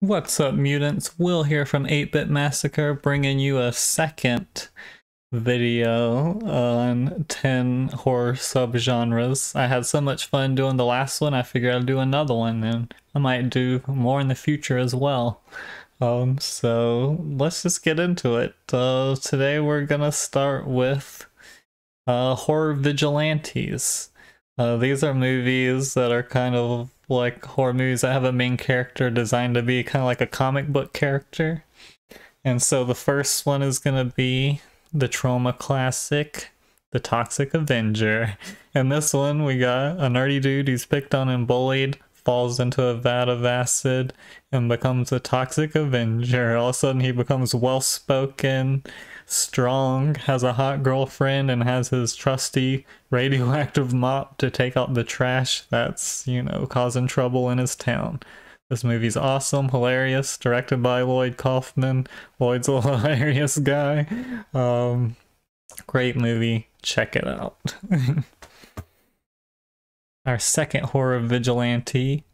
What's up, mutants? Will here from 8-Bit Massacre, bringing you a second video on 10 horror subgenres. I had so much fun doing the last one, I figured I'd do another one, and I might do more in the future as well. So let's just get into it. Today we're gonna start with horror vigilantes. These are movies that are kind of like horror movies that have a main character designed to be kind of like a comic book character. And so the first one is going to be the trauma classic, the Toxic Avenger. In this one, we got a nerdy dude who's picked on and bullied, falls into a vat of acid, and becomes a Toxic Avenger. All of a sudden, he becomes well-spoken, strong, has a hot girlfriend, and has his trusty radioactive mop to take out the trash that's, you know, causing trouble in his town. This movie's awesome, hilarious, directed by Lloyd Kaufman. Lloyd's a hilarious guy. Great movie. Check it out. Our second horror vigilante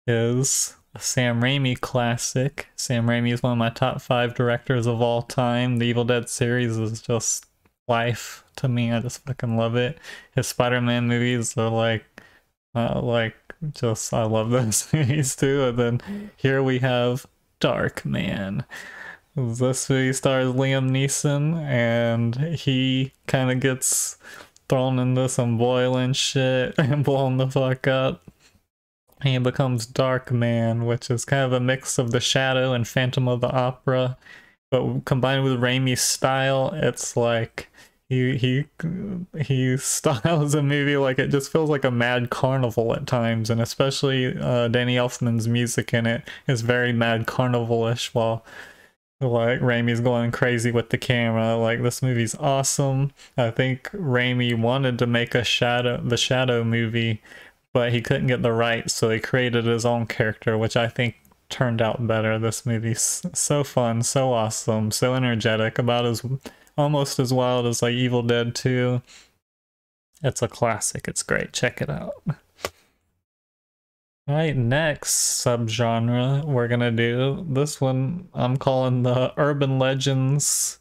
is a Sam Raimi classic. Sam Raimi is one of my top 5 directors of all time. The Evil Dead series is just life to me. I just fucking love it. His Spider-Man movies are like I love those movies too. And then here we have Darkman. This movie stars Liam Neeson, and he kind of gets thrown into some boiling shit and blown the fuck up. He becomes Darkman, which is kind of a mix of The Shadow and Phantom of the Opera, but combined with Raimi's style, it's like he styles a movie like it just feels like a mad carnival at times, and especially Danny Elfman's music in it is very mad carnival-ish, while like Raimi's going crazy with the camera. Like, this movie's awesome. I think Raimi wanted to make the Shadow movie, but he couldn't get the rights, so he created his own character, which I think turned out better. This movie's so fun, so awesome, so energetic, about as almost as wild as like Evil Dead 2. It's a classic. It's great. Check it out. Alright, next subgenre we're gonna do. This one I'm calling the urban legends.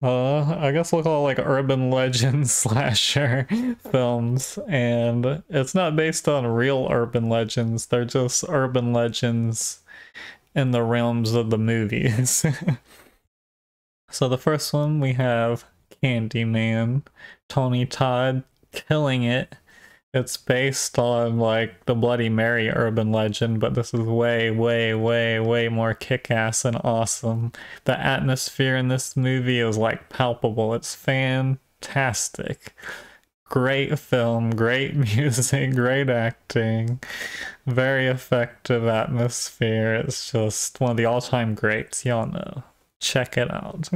I guess we'll call it like urban legends slasher films, and it's not based on real urban legends. They're just urban legends in the realms of the movies. So the first one, we have Candyman. Tony Todd killing it. It's based on like the Bloody Mary urban legend, but this is way more kick-ass and awesome. The atmosphere in this movie is like palpable. It's fantastic. Great film, great music, great acting, very effective atmosphere. It's just one of the all-time greats, y'all know. Check it out.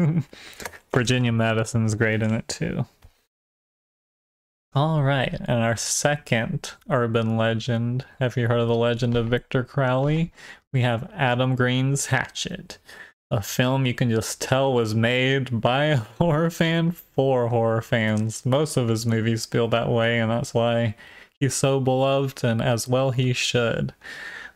Virginia Madison's great in it too. Alright, and our second urban legend, have you heard of the legend of Victor Crowley? We have Adam Green's Hatchet. A film you can just tell was made by a horror fan for horror fans. Most of his movies feel that way, and that's why he's so beloved, and as well he should.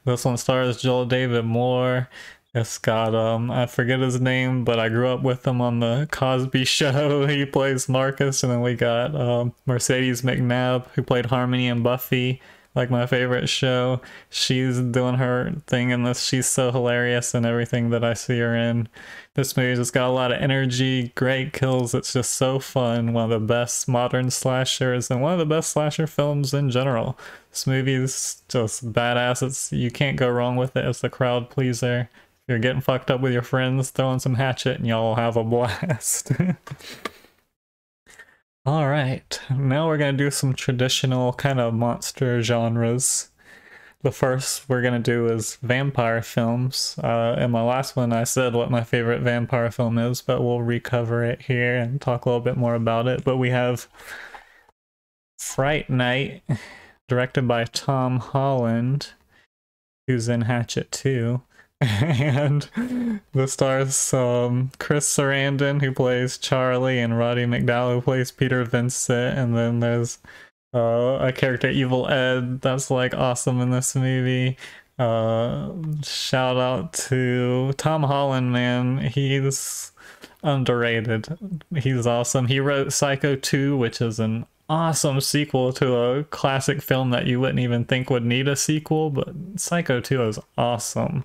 This one stars Joel David Moore. It's got, I forget his name, but I grew up with him on the Cosby Show. He plays Marcus, and then we got Mercedes McNabb, who played Harmony in Buffy, like my favorite show. She's doing her thing in this. She's so hilarious in everything that I see her in. This movie's just got a lot of energy, great kills. It's just so fun. One of the best modern slashers, and one of the best slasher films in general. This movie is just badass. You can't go wrong with it. It's the crowd pleaser. You're getting fucked up with your friends, throwing some Hatchet, and y'all have a blast. Alright, now we're gonna do some traditional kind of monster genres. The first we're gonna do is vampire films. In my last one I said what my favorite vampire film is, but we'll recover it here and talk a little bit more about it. But we have Fright Night, directed by Tom Holland, who's in Hatchet too. And the stars Chris Sarandon, who plays Charlie, and Roddy McDowall, who plays Peter Vincent. And then there's a character, Evil Ed, that's like awesome in this movie. Shout out to Tom Holland, man. He's underrated. He's awesome. He wrote Psycho 2, which is an awesome sequel to a classic film that you wouldn't even think would need a sequel, but Psycho 2 is awesome.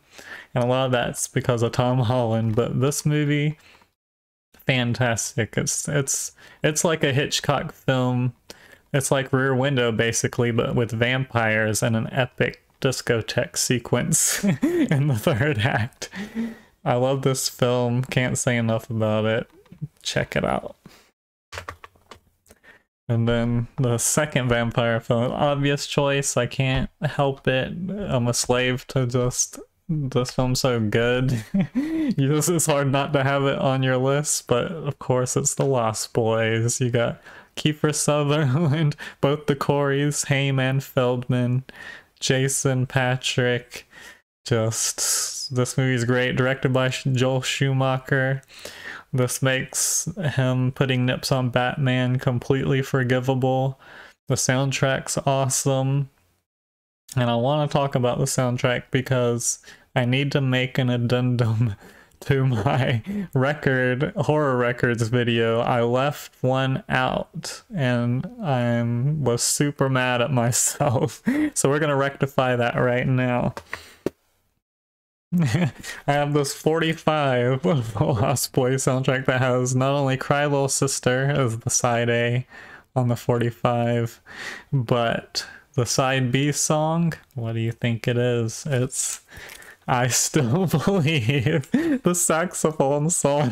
And a lot of that's because of Tom Holland, but this movie, fantastic. It's like a Hitchcock film. It's like Rear Window basically, but with vampires and an epic discotheque sequence in the third act. I love this film. Can't say enough about it. Check it out. And then the second vampire film, obvious choice. I can't help it. I'm a slave to just this film's so good. It's hard not to have it on your list, but of course it's The Lost Boys. You got Kiefer Sutherland, both the Coreys, Haim and Feldman, Jason Patrick. Just, this movie's great, directed by Joel Schumacher. This makes him putting nips on Batman completely forgivable. The soundtrack's awesome. And I want to talk about the soundtrack because I need to make an addendum to my horror records video. I left one out and I was super mad at myself. So we're gonna rectify that right now. I have this 45 of the Lost Boys soundtrack that has not only Cry Little Sister as the side A on the 45, but the side B song, what do you think it is? It's I Still Believe, the saxophone song.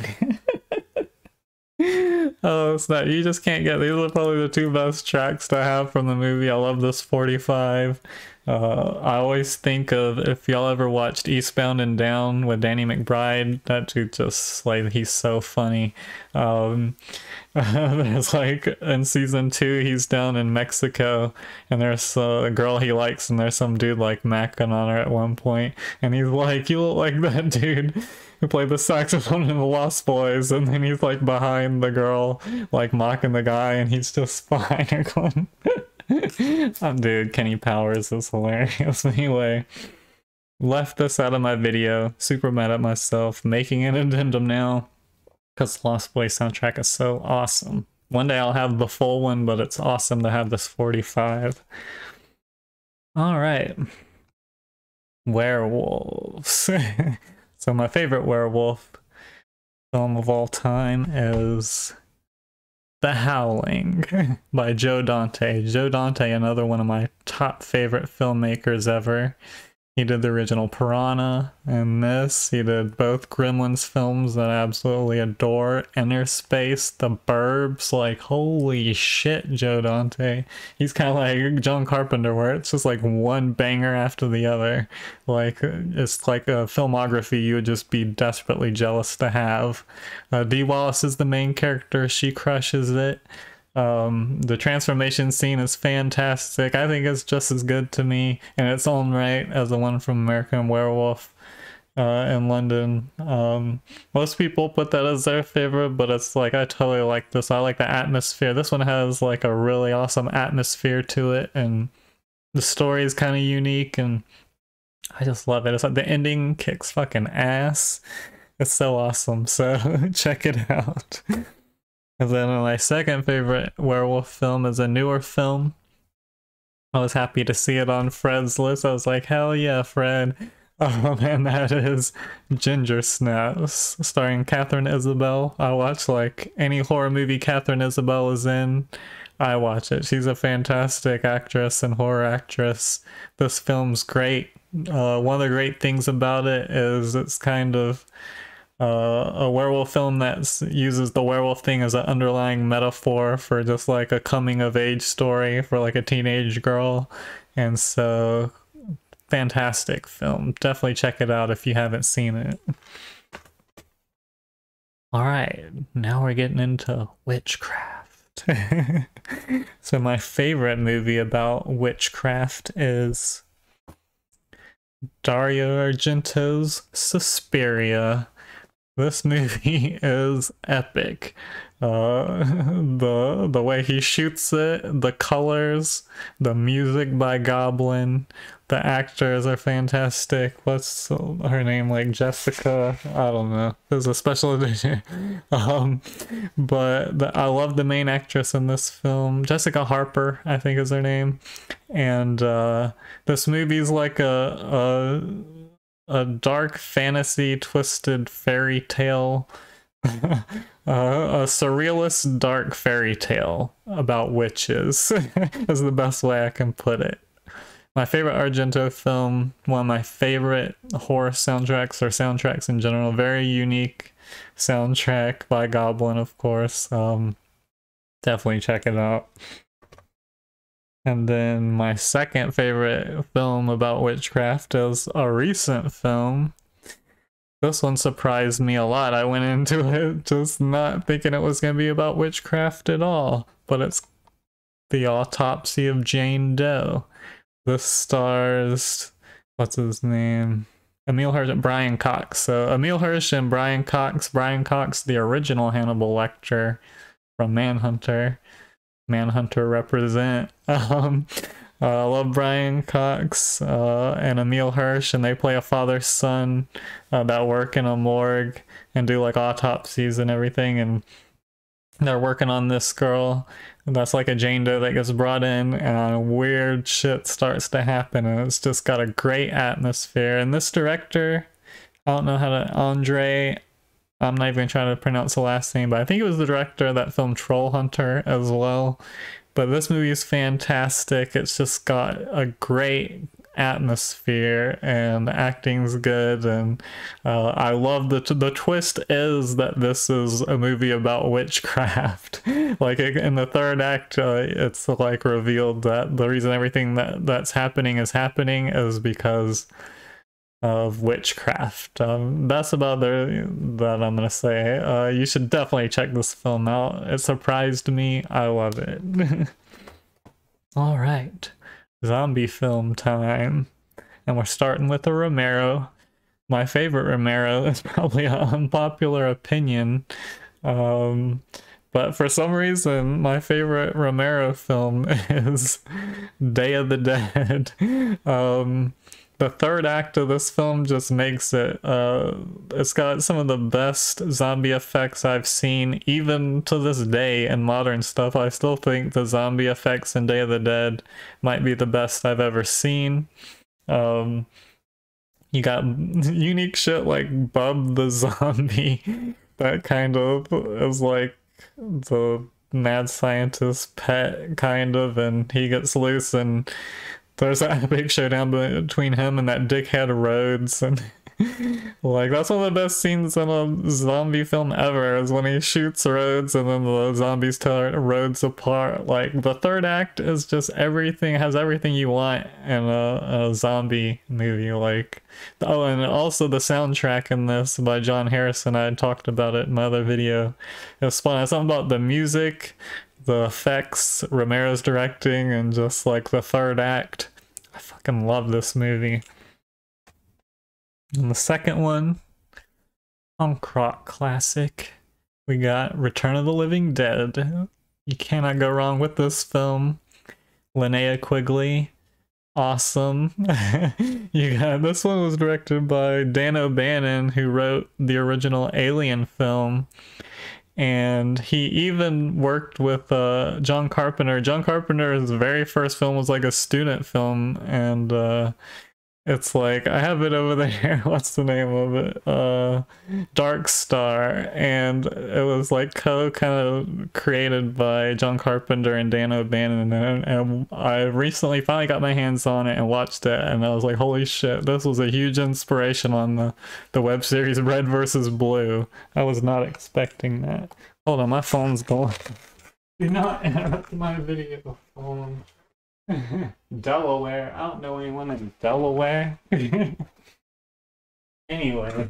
Oh snap, you just can't get, these are probably the two best tracks to have from the movie. I love this 45. I always think of, if y'all ever watched Eastbound and Down with Danny McBride, that dude just, like, he's so funny. There's like, in season 2, he's down in Mexico, and there's a girl he likes, and there's some dude like macking on her at one point, and he's like, you look like that dude who played the saxophone in the Lost Boys, and then he's like behind the girl, like mocking the guy, and he's just behind her going, dude, Kenny Powers is hilarious. Anyway, left this out of my video, super mad at myself, making an addendum now, because Lost Boys soundtrack is so awesome. One day I'll have the full one, but it's awesome to have this 45. Alright. Werewolves. So my favorite werewolf film of all time is The Howling by Joe Dante. Joe Dante, another one of my top favorite filmmakers ever. He did the original Piranha and this. He did both Gremlins films that I absolutely adore. Inner Space, The Burbs, like holy shit, Joe Dante. He's kind of like John Carpenter, where it's just like one banger after the other. Like, it's like a filmography you would just be desperately jealous to have. Dee Wallace is the main character. She crushes it. The transformation scene is fantastic. I think it's just as good to me in its own right as the one from American Werewolf in London. Most people put that as their favorite, but it's like, I totally like this. I like the atmosphere. This one has like a really awesome atmosphere to it, and the story is kind of unique, and I just love it. It's like the ending kicks fucking ass. It's so awesome, so check it out. And then my second favorite werewolf film is a newer film. I was happy to see it on Fred's list. I was like, hell yeah, Fred. And that is Ginger Snaps, starring Catherine Isabel. I watch like any horror movie Catherine Isabel is in, I watch it. She's a fantastic actress and horror actress. This film's great. One of the great things about it is it's kind of a werewolf film that uses the werewolf thing as an underlying metaphor for just like a coming of age story for like a teenage girl. And so, fantastic film. Definitely check it out if you haven't seen it. Alright, now we're getting into witchcraft. So my favorite movie about witchcraft is Dario Argento's Suspiria. This movie is epic. The way he shoots it, the colors, the music by Goblin, the actors are fantastic. What's her name? Like Jessica? I don't know. There's a special edition. But I love the main actress in this film. Jessica Harper, I think is her name. And this movie's like a dark fantasy twisted fairy tale. A surrealist dark fairy tale about witches is the best way I can put it. My favorite Argento film, one of my favorite horror soundtracks or soundtracks in general, very unique soundtrack by Goblin, of course. Definitely check it out. And then my second favorite film about witchcraft is a recent film. This one surprised me a lot. I went into it just not thinking it was going to be about witchcraft at all, but it's The Autopsy of Jane Doe. This stars, what's his name? Emile Hirsch and Brian Cox. So Emile Hirsch and Brian Cox, the original Hannibal Lecter from Manhunter. Manhunter represent. I love Brian Cox and Emile Hirsch, and they play a father-son that work in a morgue and do like autopsies and everything, and they're working on this girl that's like a Jane Doe that gets brought in, and weird shit starts to happen, and it's just got a great atmosphere. And this director, I don't know how to, I'm not even trying to pronounce the last name, but I think it was the director of that film Troll Hunter as well. But this movie is fantastic. It's just got a great atmosphere and the acting's good, and I love the twist is that this is a movie about witchcraft. Like in the third act, it's like revealed that the reason everything that's happening is because of witchcraft. That's about that I'm gonna say. You should definitely check this film out. It surprised me. I love it. All right, zombie film time, and we're starting with a Romero. My favorite Romero is probably an unpopular opinion, but for some reason my favorite Romero film is Day of the Dead. The third act of this film just makes it, it's got some of the best zombie effects I've seen, even to this day in modern stuff. I still think the zombie effects in Day of the Dead might be the best I've ever seen. You got unique shit like Bub the zombie that kind of is like the mad scientist pet, kind of, and he gets loose and there's that big showdown between him and that dickhead Rhodes, and like that's one of the best scenes in a zombie film ever, is when he shoots Rhodes and then the zombies tear Rhodes apart. Like the third act is just everything, has everything you want in a zombie movie. Like, oh, and also the soundtrack in this by John Harrison, I had talked about it in my other video. It was fun. It's something about the music, the effects, Romero's directing, and just like the third act. I fucking love this movie. And the second one, punk rock classic, we got Return of the Living Dead. You cannot go wrong with this film. Linnea Quigley, awesome. You got, this one was directed by Dan O'Bannon, who wrote the original Alien film. And he even worked with John Carpenter. John Carpenter's very first film was like a student film, and it's like, I have it over there. What's the name of it? Dark Star. And it was like kind of created by John Carpenter and Dan O'Bannon. And I recently finally got my hands on it and watched it. And I was like, holy shit, this was a huge inspiration on the web series Red vs. Blue. I was not expecting that. Hold on, my phone's going. Do not interrupt my video phone. Delaware. I don't know anyone in Delaware. Anyway,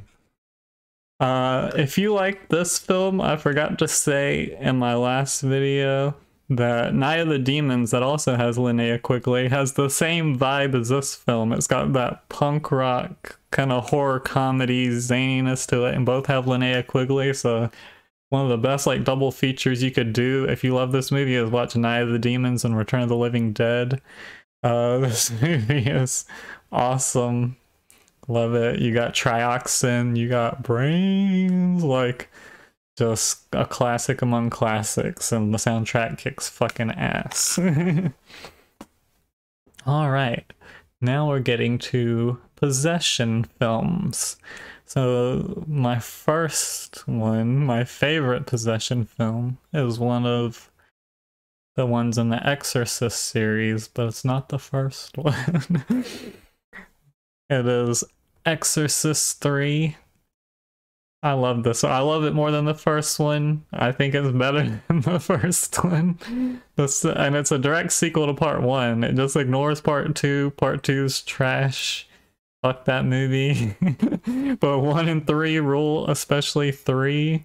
if you like this film, I forgot to say in my last video that Night of the Demons, that also has Linnea Quigley, has the same vibe as this film. It's got that punk rock kind of horror comedy zaniness to it, and both have Linnea Quigley, so one of the best like double features you could do if you love this movie is watch Night of the Demons and Return of the Living Dead. This movie is awesome. Love it. You got Trioxin, you got Brains, like just a classic among classics, and the soundtrack kicks fucking ass. All right, now we're getting to possession films. So my first one, my favorite possession film, is one of the ones in the Exorcist series, but it's not the first one. It is Exorcist 3. I love this. I love it more than the first one. I think it's better than the first one. And it's a direct sequel to part 1. It just ignores part 2. Part 2's trash. Fuck that movie. But 1 and 3 rule, especially 3.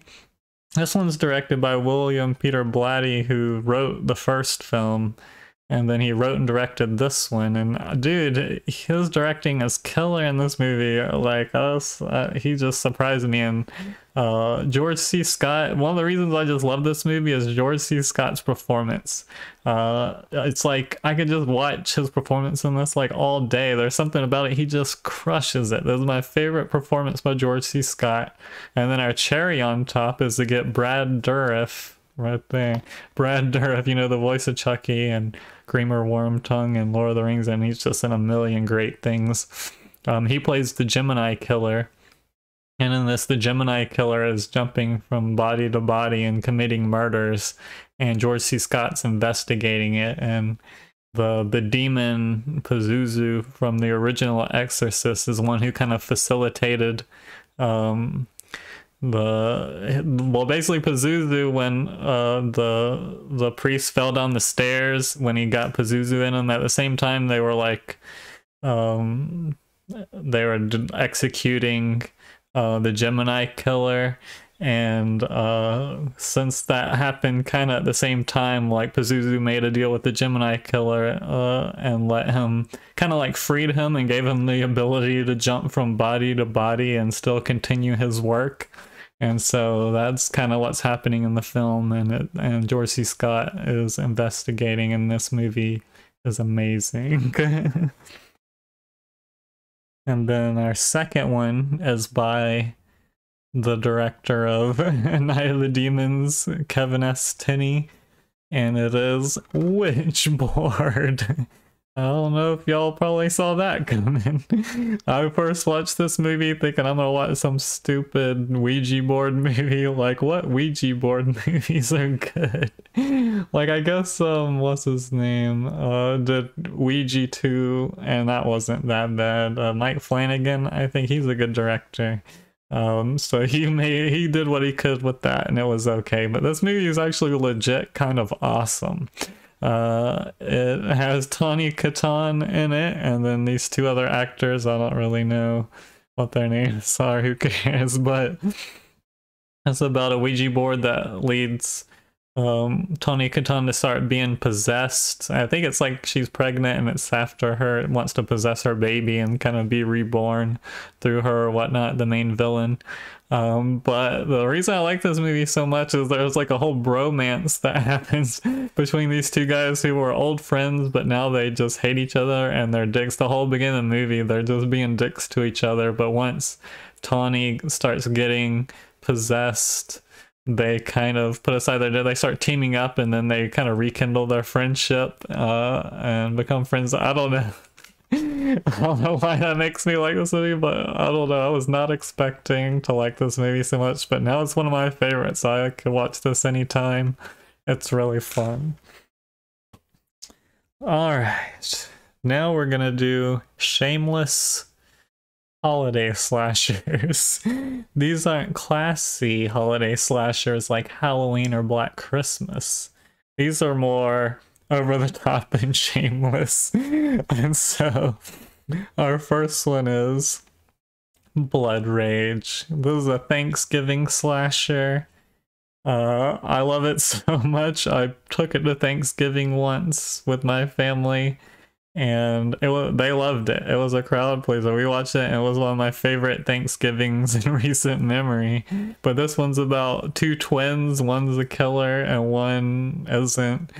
This one's directed by William Peter Blatty, who wrote the first film. And then he wrote and directed this one, and dude, his directing is killer in this movie. Like us, he just surprised me. And George C. Scott, one of the reasons I just love this movie is George C. Scott's performance. It's like I could just watch his performance in this like all day. There's something about it, he just crushes it. This is my favorite performance by George C. Scott. And then our cherry on top is to get Brad Dourif. Right there. Brad Dourif, you know, the voice of Chucky and Creamer Wormtongue and Lord of the Rings, and he's just in a million great things. He plays the Gemini Killer, and in this, the Gemini Killer is jumping from body to body and committing murders, and George C. Scott's investigating it, and the demon Pazuzu from the original Exorcist is one who kind of facilitated basically Pazuzu, when the priest fell down the stairs, when he got Pazuzu in him, at the same time they were like they were executing the Gemini Killer, and since that happened kind of at the same time, like Pazuzu made a deal with the Gemini Killer and let him kind of like freed him and gave him the ability to jump from body to body and still continue his work. And so that's kind of what's happening in the film, and George C. Scott is investigating, and this movie is amazing. And then our second one is by the director of Night of the Demons, Kevin S. Tenney, and it is Witchboard. I don't know if y'all probably saw that coming. I first watched this movie thinking I'm gonna watch some stupid Ouija board movie. Like, what Ouija board movies are good? Like, I guess, what's his name? Did Ouija 2, and that wasn't that bad. Mike Flanagan, I think he's a good director. So he did what he could with that, and it was okay. But this movie is actually legit kind of awesome. It has Tawny Kitaen in it, and then these two other actors, I don't really know what their names are, who cares, but it's about a Ouija board that leads Tawny Kitaen to start being possessed. I think it's like she's pregnant and it's after her, it wants to possess her baby and kind of be reborn through her or whatnot, the main villain. But the reason I like this movie so much is there's like a whole bromance that happens between these two guys who were old friends, but now they just hate each other and they're dicks. The whole beginning of the movie, they're just being dicks to each other, but once Tawny starts getting possessed, they kind of put aside they start teaming up, and then they kind of rekindle their friendship and become friends. I don't know. I don't know why that makes me like this movie, but I don't know. I was not expecting to like this movie so much, but now it's one of my favorites. I could watch this anytime. It's really fun. Alright, now we're gonna do Shameless holiday slashers. These aren't classy holiday slashers like Halloween or Black Christmas. These are more over the top and shameless. And so our first one is Blood Rage. This is a Thanksgiving slasher. I love it so much. I took it to Thanksgiving once with my family, and they loved it. It was a crowd pleaser. We watched it, and it was one of my favorite Thanksgivings in recent memory. But this one's about two twins. One's a killer, and one isn't.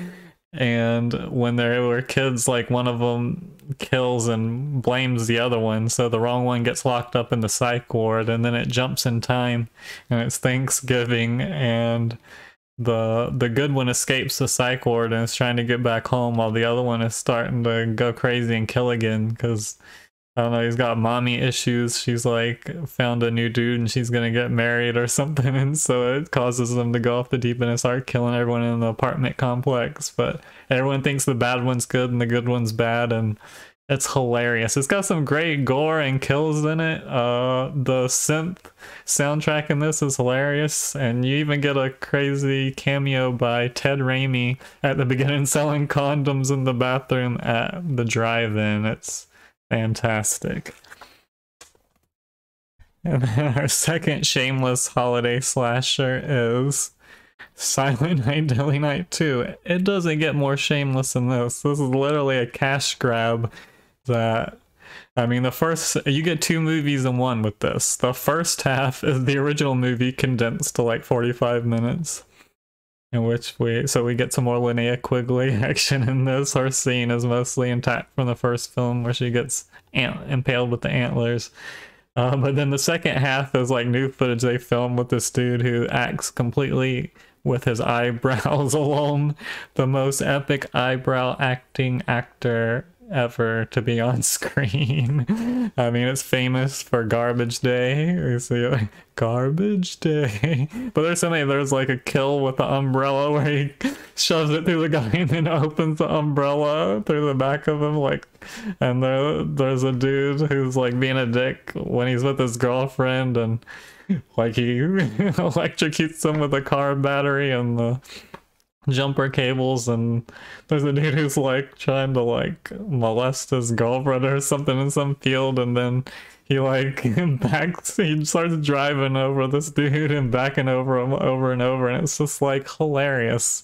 And when they were kids, like one of them kills and blames the other one, so the wrong one gets locked up in the psych ward, and then it jumps in time, and it's Thanksgiving, and the good one escapes the psych ward and is trying to get back home, while the other one is starting to go crazy and kill again because I don't know, he's got mommy issues. She's like found a new dude and she's gonna get married or something, and so it causes them to go off the deep end and start killing everyone in the apartment complex. But everyone thinks the bad one's good and the good one's bad, and it's hilarious. It's got some great gore and kills in it. The synth soundtrack in this is hilarious, and you even get a crazy cameo by Ted Raimi at the beginning selling condoms in the bathroom at the drive-in. It's fantastic. And then our second Shameless holiday slasher is Silent Night, Deadly Night 2. It doesn't get more shameless than this. This is literally a cash grab that, I mean, you get two movies in one with this. The first half is the original movie condensed to like 45 minutes. In which we get some more Linnea Quigley action in this. Her scene is mostly intact from the first film where she gets impaled with the antlers. But then the second half is like new footage they filmed with this dude who acts completely with his eyebrows alone. The most epic eyebrow acting actor ever to be on screen. I mean, it's famous for Garbage Day. You see it, like, Garbage Day. But there's like a kill with the umbrella where he shoves it through the guy and then opens the umbrella through the back of him, like, and there's a dude who's like being a dick when he's with his girlfriend, and like he electrocutes him with a car battery and the jumper cables, and there's a dude who's like trying to like molest his girlfriend or something in some field, and then he starts driving over this dude and backing over him over and over, and it's just like hilarious.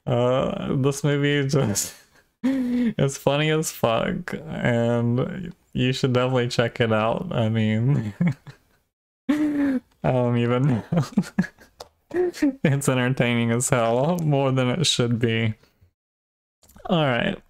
This movie just it's funny as fuck, and you should definitely check it out. I mean, I don't even know. It's entertaining as hell, more than it should be. Alright,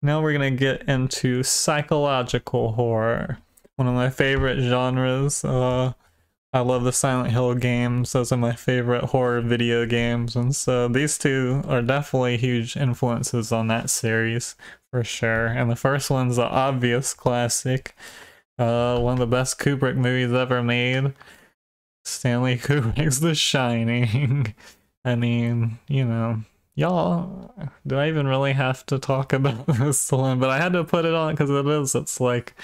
now we're gonna get into psychological horror. One of my favorite genres. I love the Silent Hill games. Those are my favorite horror video games, and so these two are definitely huge influences on that series, for sure. And the first one's the obvious classic. One of the best Kubrick movies ever made. Stanley Kubrick's The Shining. I mean, you know, y'all, do I even really have to talk about this one? But I had to put it on because it's like,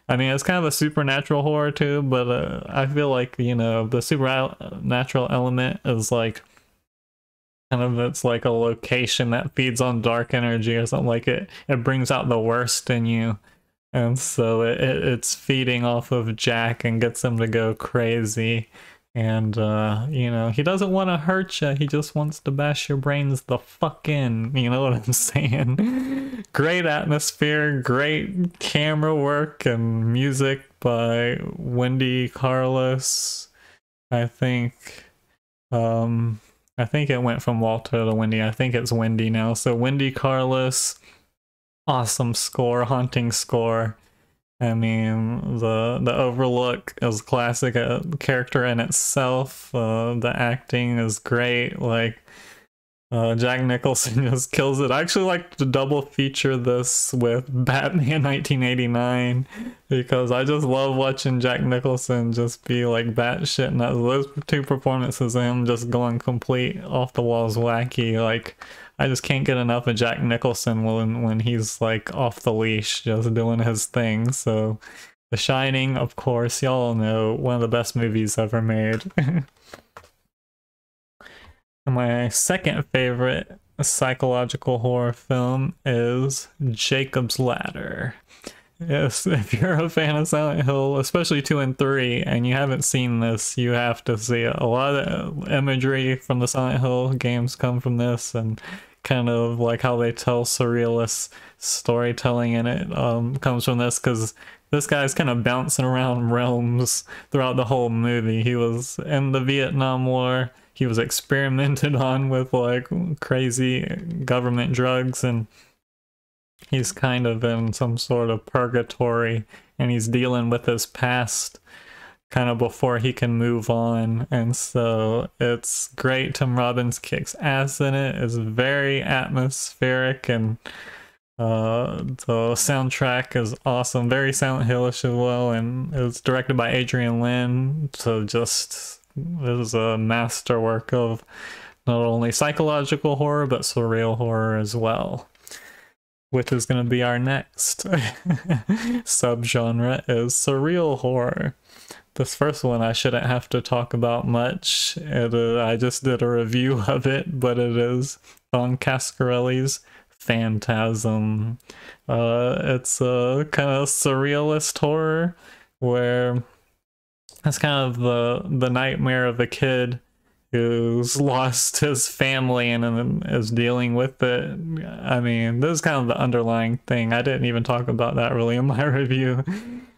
I mean, it's kind of a supernatural horror too, but I feel like, you know, the supernatural element is like, kind of, it's like a location that feeds on dark energy or something. Like it brings out the worst in you. And so it's feeding off of Jack and gets him to go crazy. And, you know, he doesn't want to hurt you. He just wants to bash your brains the fuck in. You know what I'm saying? Great atmosphere, great camera work, and music by Wendy Carlos. I think it went from Walter to Wendy. I think it's Wendy now. So Wendy Carlos, awesome score, haunting score. I mean, the Overlook is classic, a character in itself. The acting is great. Like, Jack Nicholson just kills it. I actually like to double feature this with Batman 1989 because I just love watching Jack Nicholson just be like batshit nuts. Those two performances of him just going complete off the walls wacky. Like, I just can't get enough of Jack Nicholson when he's like off the leash, just doing his thing. So, The Shining, of course, y'all know, one of the best movies ever made. My second favorite psychological horror film is Jacob's Ladder. Yes, if you're a fan of Silent Hill, especially 2 and 3, and you haven't seen this, you have to see it. A lot of imagery from the Silent Hill games come from this, and kind of like how they tell surrealist storytelling in it comes from this, because this guy's kind of bouncing around realms throughout the whole movie. He was in the Vietnam War, he was experimented on with like crazy government drugs, and he's kind of in some sort of purgatory, and he's dealing with his past kind of before he can move on. And so it's great. Tim Robbins kicks ass in it. It's very atmospheric, and the soundtrack is awesome, very Silent Hillish as well, and it was directed by Adrian Lin. So just, this is a masterwork of not only psychological horror but surreal horror as well, which is going to be our next subgenre, is surreal horror. This first one I shouldn't have to talk about much. I just did a review of it, but it is on Cascarelli's Phantasm. It's a kind of surrealist horror where it's kind of the nightmare of a kid who's lost his family and is dealing with it. I mean, this is kind of the underlying thing. I didn't even talk about that really in my review,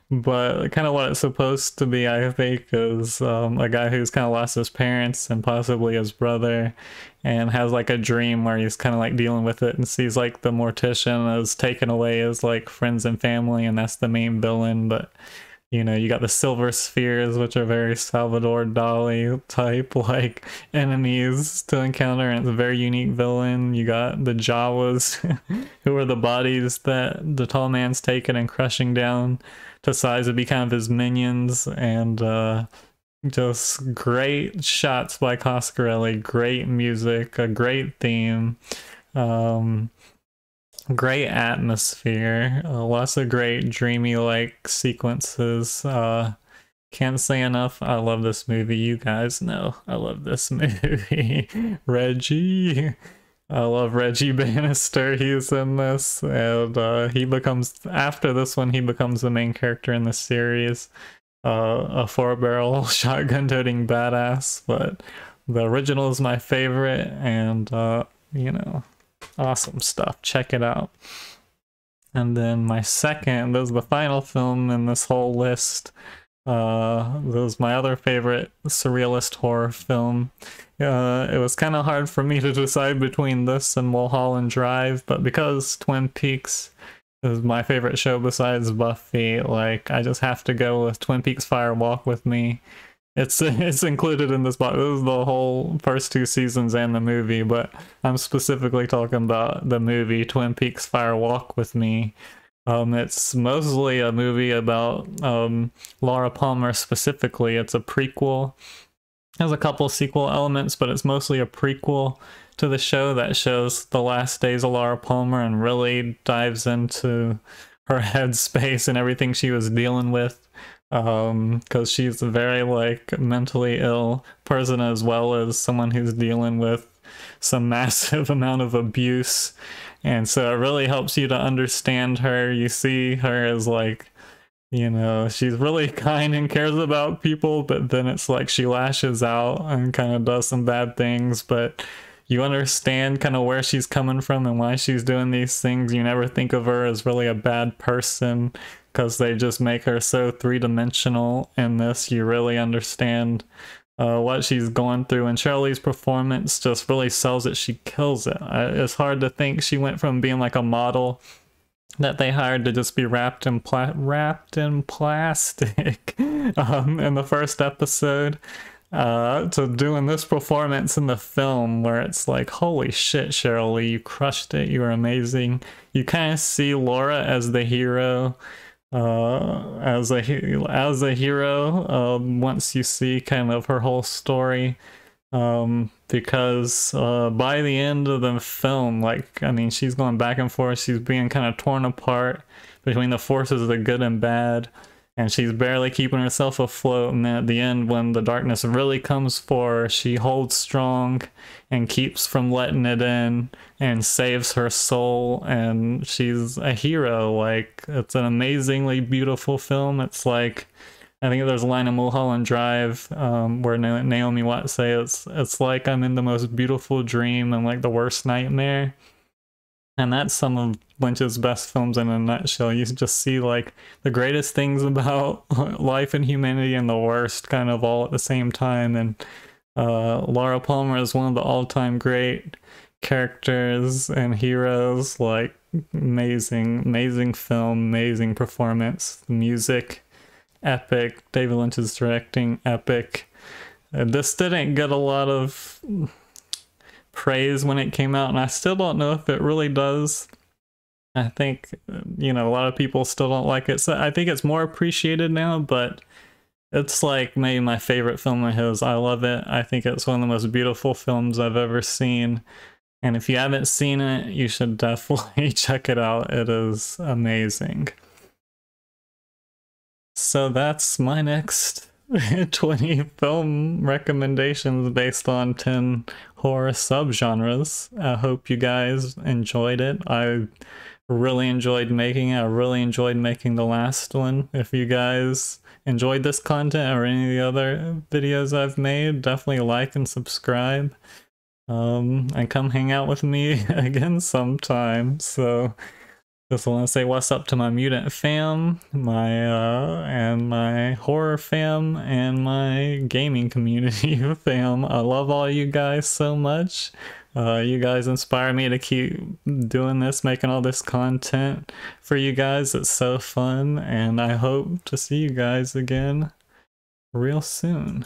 but kind of what it's supposed to be, I think, is a guy who's kind of lost his parents and possibly his brother, and has like a dream where he's kind of like dealing with it and sees like the mortician is taken away as like friends and family, and that's the main villain. But you know, you got the silver spheres, which are very Salvador Dali type like enemies to encounter, and it's a very unique villain. You got the Jawas, who are the bodies that the tall man's taken and crushing down to size to be kind of his minions. And just great shots by Cascarelli, great music, a great theme, great atmosphere, lots of great dreamy like sequences. Can't say enough, I love this movie. You guys know I love this movie. Reggie, I love Reggie Bannister. He's in this, and he becomes, after this one, he becomes the main character in the series. A 4-barrel shotgun toting badass, but the original is my favorite, and you know, awesome stuff. Check it out. And then my second, this is the final film in this whole list. This was my other favorite surrealist horror film. It was kind of hard for me to decide between this and Mulholland Drive, but because Twin Peaks is my favorite show besides Buffy, like, I just have to go with Twin Peaks Fire Walk with Me. It's included in this box. This is the whole first 2 seasons and the movie, but I'm specifically talking about the movie Twin Peaks Fire Walk with Me. It's mostly a movie about Laura Palmer specifically. It's a prequel. There's a couple sequel elements, but it's mostly a prequel to the show that shows the last days of Laura Palmer and really dives into her headspace and everything she was dealing with, because she's a very like mentally ill person, as well as someone who's dealing with some massive amount of abuse. And so it really helps you to understand her. You see her as like, you know, she's really kind and cares about people, but then it's like she lashes out and kind of does some bad things, but you understand kind of where she's coming from and why she's doing these things. You never think of her as really a bad person, because they just make her so three-dimensional in this. You really understand what she's going through, and Shirley's performance just really sells it. She kills it. It's hard to think she went from being like a model that they hired to just be wrapped in plastic in the first episode, to doing this performance in the film where it's like, holy shit, Shirley, you crushed it, you were amazing. You kind of see Laura as the hero, as a hero, once you see kind of her whole story, because by the end of the film, like, I mean, she's going back and forth, she's being kind of torn apart between the forces of the good and bad, and she's barely keeping herself afloat, and at the end when the darkness really comes for her, she holds strong and keeps from letting it in and saves her soul, and she's a hero. Like, it's an amazingly beautiful film. It's like, I think there's a line in Mulholland Drive where Naomi Watts says it's like I'm in the most beautiful dream and like the worst nightmare. And that's some of Lynch's best films in a nutshell. You just see like the greatest things about life and humanity and the worst kind of all at the same time. And Laura Palmer is one of the all-time great characters and heroes. Like, amazing film, amazing performance, the music, epic. David Lynch's directing, epic. This didn't get a lot of praise when it came out, and I still don't know if it really does. I think, you know, a lot of people still don't like it, so I think it's more appreciated now, but it's like maybe my favorite film of his. I love it. I think it's one of the most beautiful films I've ever seen, and if you haven't seen it, you should definitely check it out. It is amazing. So that's my next 20 film recommendations based on 10 horror subgenres. I hope you guys enjoyed it. I really enjoyed making it. I really enjoyed making the last one. If you guys enjoyed this content or any of the other videos I've made, definitely like and subscribe. And come hang out with me again sometime. So just want to say what's up to my mutant fam, and my horror fam, and my gaming community fam. I love all you guys so much. You guys inspire me to keep doing this, making all this content for you guys. It's so fun, and I hope to see you guys again real soon.